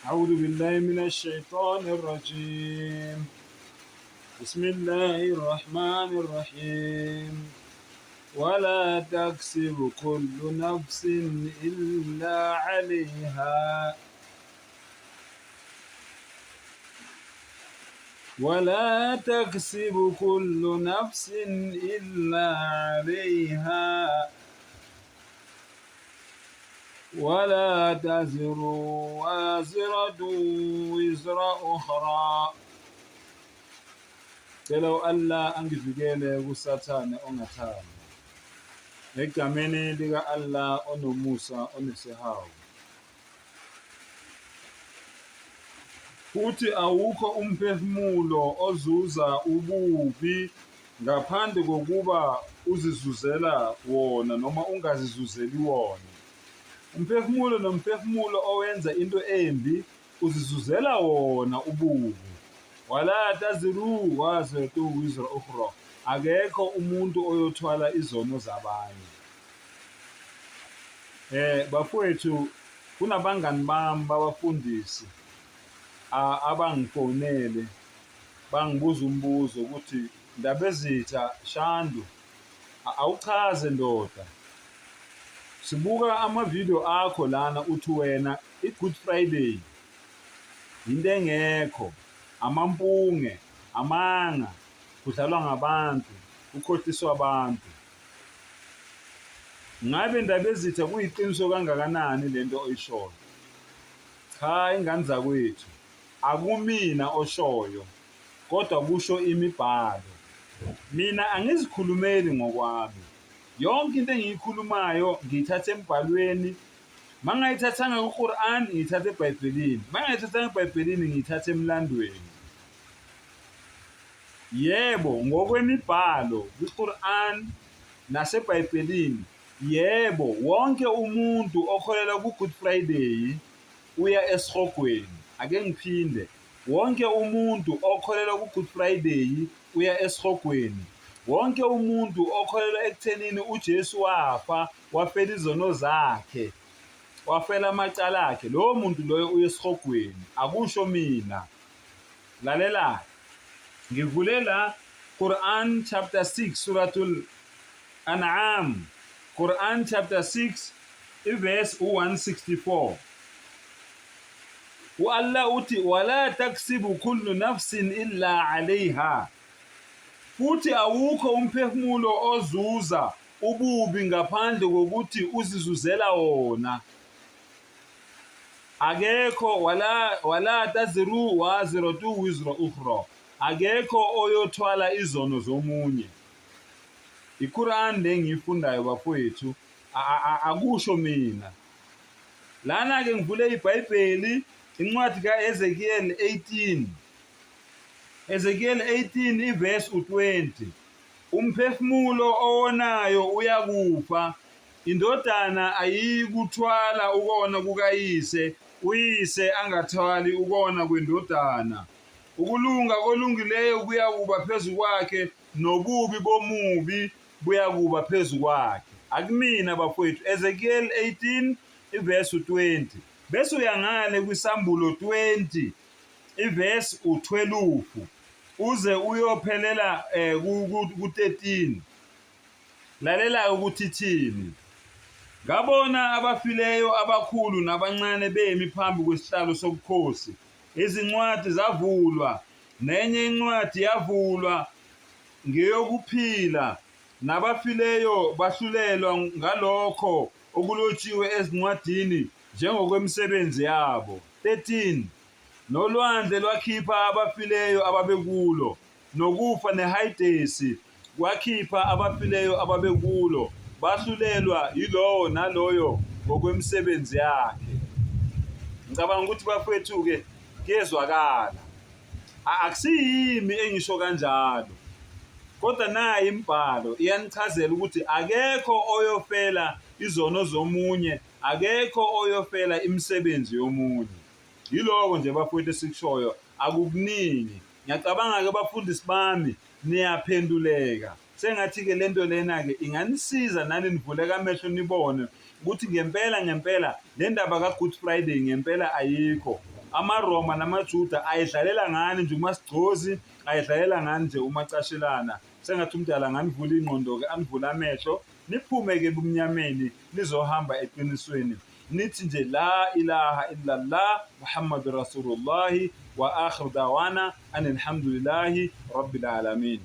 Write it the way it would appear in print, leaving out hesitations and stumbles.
أعوذ بالله من الشيطان الرجيم. بسم الله الرحمن الرحيم. ولا تكسب كل نفس إلا عليها ولا تكسب كل نفس إلا عليها ولا تزر وازرة وزر أخرى. Cela u-Allah angivikele kusathane ongathani. Egameni lika Allah onomusa onesihawu. Futhi awukho umphefumulo ozuza ububi ngaphandle kokuba uzizuzela wona noma ungazizuzeli wona. Umphefumulo nomphefumulo owenza into embi uzizuzela wona ububi. Wala taziru waziratu wizra ukhra. Akekho umuntu oyothwala izono zabanye. Bafowethu kunabangani bami babafundisi abangifonele bangibuza umbuzo ukuthi Ndabezitha Shandu awuchaze ndoda. Sibuka amavideo akho lana uthi wena iGood Friday into engekho, amampunge, amanga, kudlalwa ngabantu, ukhohliswa abantu. Ngabe Ndabezitha kuyiqiniso kangakanani lento oyishoyo? Cha, ingane zakwethu, akumina oshoyo, kodwa kusho imibhalo. Mina angizikhulumeli ngokwami. Yonke into engiyikhulumayo ngiyithatha embhalweni. Mangayithathanga kuQuran ngiyithatha eBhayibhelini. Mangayithathanga eBhayibhelini ngiyithatha emlandweni. Yebo, ngokwemibhalo kuQuran naseBhayibhelini. Yebo, wonke umuntu okholelwa kuGood Friday uya esihogweni. Ake ngiphinde. Wonke umuntu okholelwa kuGood Friday uya esihogweni. Wonke umuntu okholelwa ekuthenini uJesu wafa, wafela izono zakhe, wafela amacala akhe, lowo muntu loyo uya esihogweni. Akusho mina. Lalela. Ngivulela Quran chapter 6 Suratul An'am. Quran chapter 6 verse 164. Allah uthi wala taksibu kullu nafsin illa alayha. Futhi awukho umphefumulo ozuza ububi ngaphandle kokuthi uzizuzela wona. Akekho wala taziru waziratu wizra ukhra. Akekho oyothwala izono zomunye. IQuran lengiyifundayo bafowethu akusho mina. Lana ke ngivule iBhayibheli incwadi kaEzekiel 18. Ezekiel 18 iverse 20. Umphefumulo owonayo uyakufa. Indodana ayikuthwala ukona kukayise, uyise angathwali ukona kwendodana. Ukulunga kolungileyo kuyakuba phezu kwakhe, nobubi bomubi buyakuba phezu kwakhe. Akumina bafowethu. Ezekiel 18 iverse 20. Bese uyangale kwisambulo 20 iverse 12 uze uyophelela ku13. Lalela ukuthi thini. Ngabona abafileyo abakhulu nabancane bemi phambi kwesihlalo sobukhosi. Izincwadi zavulwa, nenye incwadi yavulwa ngeyokuphila, nabafileyo bahlulelwa ngalokho okulotshiwe ezincwadini njengokwemisebenzi yabo. 13. Nolwandle lwakhipha abafileyo ababekulo, nokufa neHadesi kwakhipha abafileyo ababekulo, bahlulelwa yilowo naloyo ngokwemisebenzi yakhe. Ngicabanga ukuthi bafethu ke kezwakala. Akusiyimi engisho kanjalo. Kodwa nayi imibhalo iyanichazela ukuthi akekho oyofela izono zomunye, akekho oyofela imisebenzi yomunye. Yiloko nje bafowethu esikushoyo, akukuningi. Ngiyacabanga ke bafundisi bami niyaphenduleka. Sengathi ke lento lena ke inganisiza nani nivuleka amehlo nibone ukuthi ngempela le ndaba kaGood Friday ngempela ayikho. amaRoma namaJuda ayidlalela ngani nje uMasigcozi, ayidlalela ngani nje uMacashelana. Sengathi umdala nganivula ingqondo-ke, anivula amehlo, niphume-ke ebumnyameni nizohamba eqinisweni. Nithi nje la ilaha illallah Muhammadu Rasulullahi wa akhiru dawana anilhamdulillahi rabbil alamin.